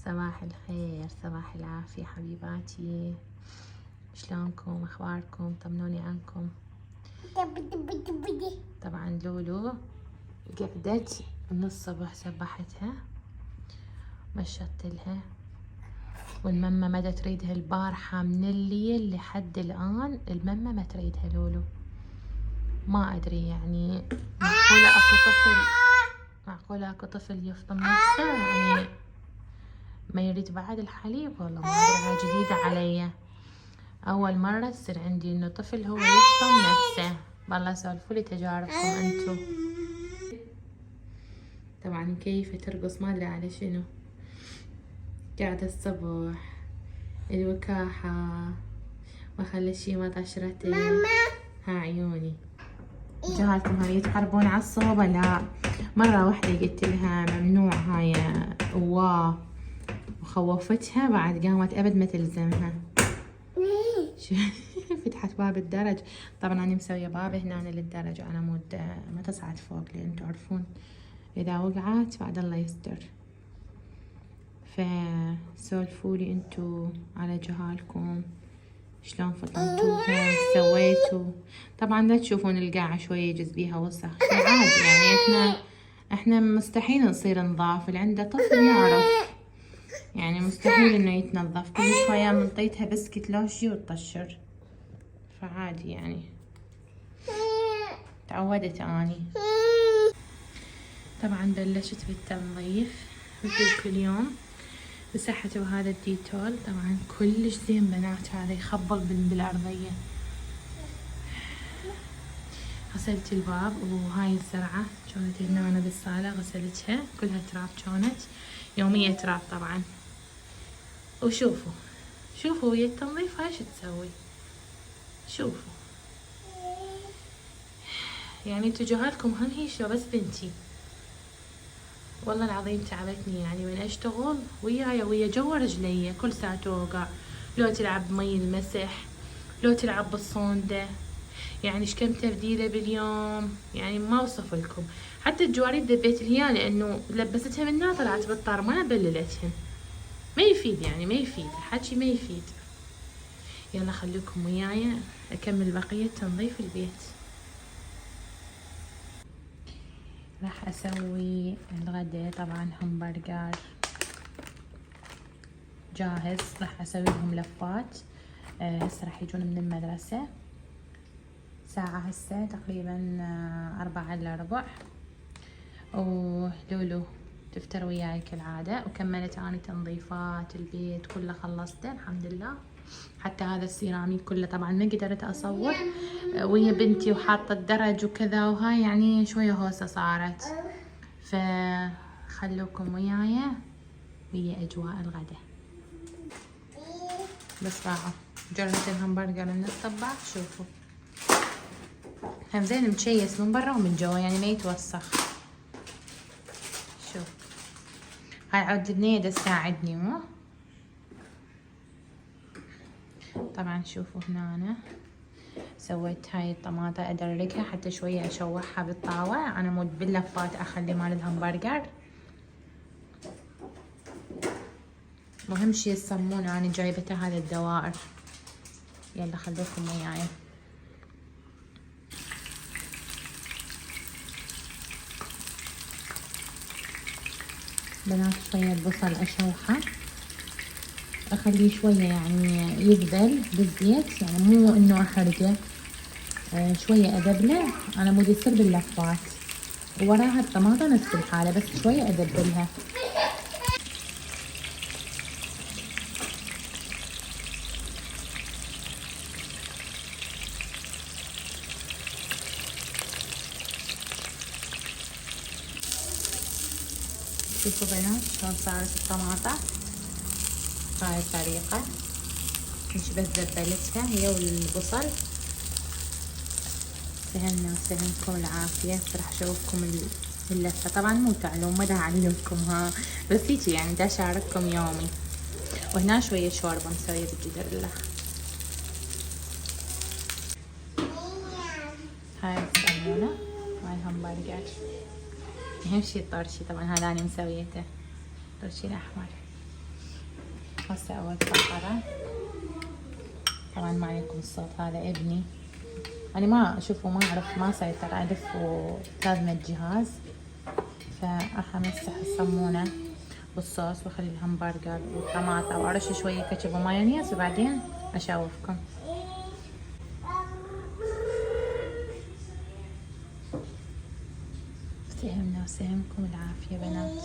صباح الخير، صباح العافية حبيباتي. شلونكم؟ اخباركم؟ طمنوني عنكم. طبعا لولو قعدت من الصبح سبحتها مشطتلها، والماما ما تريدها البارحة من الليل لحد الآن. الماما ما تريدها لولو، ما أدري يعني. معقولة أكو طفل يفطم نفسه يعني ما يريد بعد الحليب؟ والله ما أدري، هاي جديدة علي، أول مرة تصير عندي إنه طفل هو يفطم نفسه. والله سولفولي تجاربكم أنتو. طبعا مكيفة ترقص ما أدري على شنو، قاعدة الصبح الوكاحة ما خلى شي ما طشرته. ماما ها عيوني جهالكم هاي يتحربون على الصوبة. لا، مرة واحدة قلت لها ممنوع هاي وخوفتها، بعد قامت أبد ما تلزمها. فتحت باب الدرج. طبعا أنا مسوية باب هنا للدرج على مود ما تصعد فوق، لأن تعرفون إذا وقعت بعد الله يستر. فسولفولي انتو على جهالكم، شلون فطنتوها سويتوا. طبعا لا تشوفون القاعة شوية يجز بيها وسخ، عادي يعني. احنا مستحيل نصير نظاف، اللي عنده طفل يعرف يعني مستحيل انه يتنظف. كل شوية منطيتها بسكت لو شي وتطشر، فعادي يعني تعودت اني. طبعا بلشت بالتنظيف مثل كل يوم، مسحته بهذا الديتول. طبعا كلش زين بنات، هذا يخبل بالارضية. غسلت الباب، وهاي الزرعة كانت هنا أنا بالصالة غسلتها كلها تراب، كانت يومية تراب طبعا. وشوفوا ويا التنظيف هاي شو تسوي. شوفوا يعني انتو جهالكم هم هي شو بس بنتي. والله العظيم تعبتني يعني من اشتغل وياي ويا جوا رجلي كل ساعة توقع. لو تلعب بمي المسح، لو تلعب بالصوندة، يعني ايش كم تبديله باليوم يعني ما اوصف لكم. حتى الجواريد دبيت لها لانه لبستها منها طلعت بالطار ما بللتهن. ما يفيد يعني، ما يفيد الحكي، ما يفيد. يلا خليكم وياي اكمل بقية تنظيف البيت. راح اسوي الغداء. طبعا همبرجر جاهز، راح اسوي لهم لفات. هسه راح يجون من المدرسة ساعة، هسه تقريبا 4:15. ولولو تفتر وياي كالعادة، وكملت اني تنظيفات البيت كله خلصته الحمد لله. حتى هذا السيراميك كله طبعا ما قدرت اصور ويا بنتي، وحاطة الدرج وكذا، وهاي يعني شوية هوسة صارت. فخلوكم وياي ويا اجواء الغداء. بس راحوا جربت الهمبرجر من الطباخ، شوفوا هم زين مشيس من برا ومن جوا يعني ما يتوسخ. شوف هاي عود النية تساعدني مو. طبعا شوفوا هنا أنا سويت هاي الطماطة أدرجها حتى شوية أشوحها بالطاوة على مود باللفات أخلي مال الهمبرجر. مهم شي الصمون، أنا جايبته هذا الدوائر. يلا خلوكم وياي. بنات شوية بصل أشوحه، أخليه شوية يعني يذبل بالزيت، يعني مو إنه أحرقه. شوية أدبله على مود يصير باللفات، ووراها الطماطة نفس الحالة بس شوية أدبلها. شوفوا بنات شلون صارت الطماطة بهاي الطريقة، مش بس دبلتها هي والبصل. سهلنا وسهلكم العافية. راح اشوفكم اللفة. طبعا مو تعلوم ما دا اعلمكم ها، بس هيجي يعني دا اشارككم يومي. وهنا شوية شوربة مسوية بالجدرلة. هاي الصالونة هاي الهمبرجر. اهم شي الطرشي، طبعا هذا انا مسويته، الطرشي الاحمر. هسه اول فقرة. طبعا ما عليكم الصوت، هذا ابني. انا ما اشوفه، ما اعرف، ما سيطر ادف لازم الجهاز، فراح امسح الصمونة بالصوص واخلي الهمبرجر والطماطة وارش شوية كاتشب ومايونيز وبعدين اشوفكم. سهمنا وسهمكم العافية بنات.